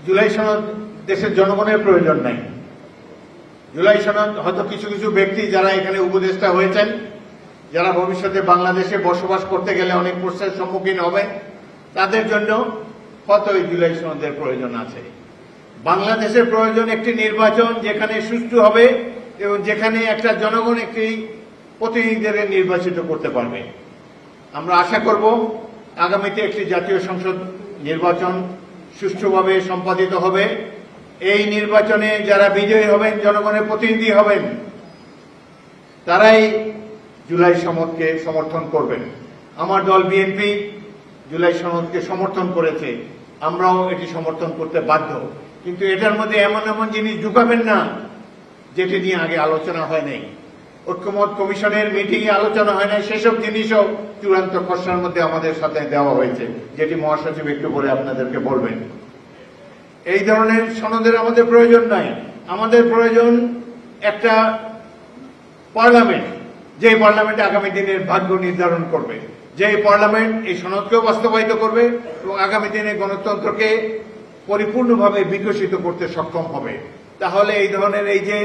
জুলাই সনদ দেশের জনগণের প্রয়োজন নাই। জুলাই সনদ হয়তো কিছু কিছু ব্যক্তি যারা এখানে উপদেষ্টা হয়েছেন, যারা ভবিষ্যতে বাংলাদেশে বসবাস করতে গেলে অনেক প্রশ্নের সম্মুখীন হবে, তাদের জন্য হয়তো এই জুলাই সনদের প্রয়োজন আছে। বাংলাদেশের প্রয়োজন একটি নির্বাচন যেখানে সুষ্ঠু হবে এবং যেখানে একটা জনগণ একটি প্রতিনিধিদের নির্বাচিত করতে পারবে। আমরা আশা করব আগামীতে একটি জাতীয় সংসদ নির্বাচন সুষ্ঠুভাবে সম্পাদিত হবে। এই নির্বাচনে যারা বিজয়ী হবেন, জনগণের প্রতিনিধি হবেন, তারাই জুলাই সনদকে সমর্থন করবেন। আমার দল বিএনপি জুলাই সনদকে সমর্থন করেছে, আমরাও এটি সমর্থন করতে বাধ্য। কিন্তু এটার মধ্যে এমন এমন জিনিস ঢুকাবেন না যেটি নিয়ে আগে আলোচনা হয় নাই, ঐক্যমত কমিশনের মিটিংয়ে আলোচনা হয় নাই, সেসব জিনিসও চূড়ান্ত খসড়ার মধ্যে আমাদের সাথে দেওয়া হয়েছে, যেটি মহাসচিব একটু পরে আপনাদেরকে বলবেন। এই ধরনের সনদের আমাদের প্রয়োজন নাই। আমাদের প্রয়োজন একটা পার্লামেন্ট, যে পার্লামেন্ট আগামী দিনের ভাগ্য নির্ধারণ করবে, যে পার্লামেন্ট এই সনদকেও বাস্তবায়িত করবে এবং আগামী দিনে গণতন্ত্রকে পরিপূর্ণভাবে বিকশিত করতে সক্ষম হবে। তাহলে এই ধরনের এই যে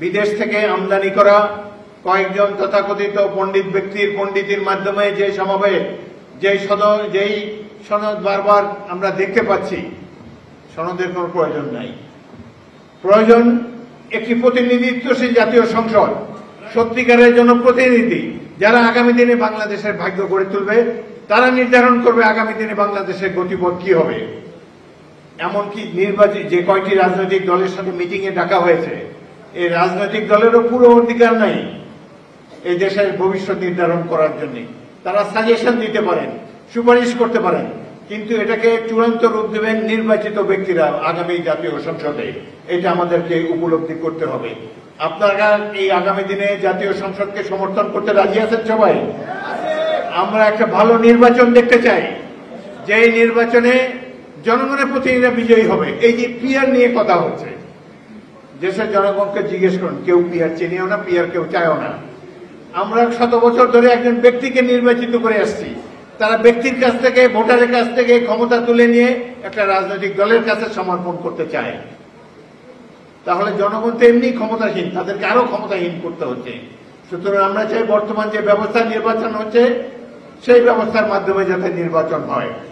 বিদেশ থেকে আমদানি করা কয়েকজন তথাকথিত পণ্ডিত ব্যক্তির পণ্ডিতির মাধ্যমে যে সমাবেশ, যেই সনদ বারবার আমরা দেখতে পাচ্ছি, সনদের কোনো প্রয়োজন নাই। প্রয়োজন একটি প্রতিনিধিত্বশীল জাতীয় সংসদ, সত্যিকারের জনপ্রতিনিধি, যারা আগামী দিনে বাংলাদেশের ভাগ্য গড়ে তুলবে, তারা নির্ধারণ করবে আগামী দিনে বাংলাদেশের গতিপথ কি হবে। এমনকি নির্বাচিত যে কয়টি রাজনৈতিক দলের সাথে মিটিংয়ে ডাকা হয়েছে, এই রাজনৈতিক দলেরও পুরো অধিকার নাই এই দেশের ভবিষ্যৎ নির্ধারণ করার জন্য। তারা সাজেশন দিতে পারেন, সুপারিশ করতে পারেন, কিন্তু এটাকে চূড়ান্ত রূপ দেবেন নির্বাচিত ব্যক্তিরা আগামী জাতীয় সংসদে। এটা আমাদেরকে উপলব্ধি করতে হবে। আপনারা এই আগামী দিনে জাতীয় সংসদকে সমর্থন করতে রাজি আছেন সবাই? আমরা একটা ভালো নির্বাচন দেখতে চাই, যে নির্বাচনে জনগণের প্রতিনিধিরা বিজয়ী হবে। এই যে পিয়ার নিয়ে কথা হচ্ছে, দেশের জনগণকে জিজ্ঞেস করুন, কেউ পিয়ার চেনেও না, পিয়ার কেউ চায়ও না। আমরা 100 বছর ধরে একজন ব্যক্তিকে নির্বাচিত করে আসছি, তারা ব্যক্তির কাছ থেকে, ভোটারের কাছ থেকে ক্ষমতা তুলে নিয়ে একটা রাজনৈতিক দলের কাছে সমর্পণ করতে চায়। তাহলে জনগণ তো এমনি ক্ষমতাহীন, তাদেরকে আরো ক্ষমতাহীন করতে হচ্ছে। সুতরাং আমরা চাই বর্তমান যে ব্যবস্থা নির্বাচন হচ্ছে, সেই ব্যবস্থার মাধ্যমে যাতে নির্বাচন হয়।